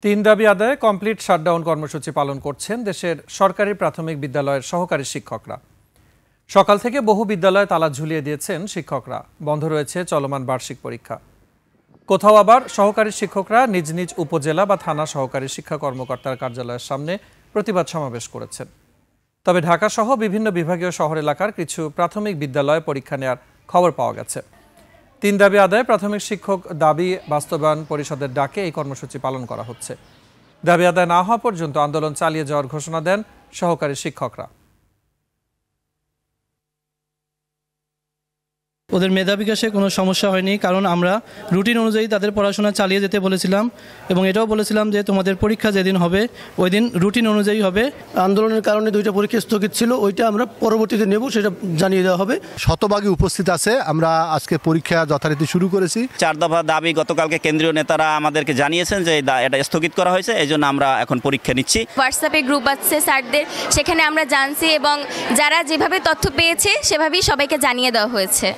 তিন দাবি আদায়ে কমপ্লিট শাটডাউন কর্মসূচি পালন করছেন দেশের সরকারি প্রাথমিক বিদ্যালয়ের সহকারী শিক্ষকরা। সকাল থেকে বহু বিদ্যালয়ে তালা ঝুলিয়ে দিয়েছেন শিক্ষকরা। বন্ধ রয়েছে চলমান বার্ষিক পরীক্ষা। কোথাও আবার সহকারী শিক্ষকরা নিজ নিজ উপজেলা বা থানা সহকারী শিক্ষা কর্মকর্তার কার্যালয়ের সামনে প্রতিবাদ সমাবেশ করেছেন। তবে ঢাকা সহ বিভিন্ন বিভাগীয় শহর এলাকার কিছু প্রাথমিক বিদ্যালয়ে পরীক্ষা নেওয়ার খবর পাওয়া গেছে। তিন দাবি আদায়ে প্রাথমিক শিক্ষক দাবি বাস্তবায়ন পরিষদের ডাকে এই কর্মসূচি পালন করা হচ্ছে। দাবি আদায় না হওয়া পর্যন্ত আন্দোলন চালিয়ে যাওয়ার ঘোষণা দেন সহকারী শিক্ষকরা। ওদের মেধা বিকাশে কোনো সমস্যা হয়নি, কারণ আমরা রুটিন অনুযায়ী তাদের পড়াশোনা চালিয়ে যেতে বলেছিলাম এবং এটাও বলেছিলাম যে তোমাদের পরীক্ষা যেদিন হবে ওই দিন রুটিন অনুযায়ী হবে। আন্দোলনের কারণে দুইটা পরীক্ষা স্থগিত ছিল, ওইটা আমরা পরবর্তীতে নেব, সেটা জানিয়ে দেওয়া হবে। শতভাগী উপস্থিত আছে। আমরা আজকে পরীক্ষা যথারীতি শুরু করেছি। 4 দফা দাবি গতকালকে কেন্দ্রীয় নেতারা আমাদেরকে জানিয়েছেন যে এটা স্থগিত করা হয়েছে, এই জন্য আমরা এখন পরীক্ষা নিচ্ছি। হোয়াটসঅ্যাপে গ্রুপ আছে স্যারদের, সেখানে আমরা জানছি এবং যারা যেভাবে তথ্য পেয়েছে সেভাবেই সবাইকে জানিয়ে দেওয়া হয়েছে।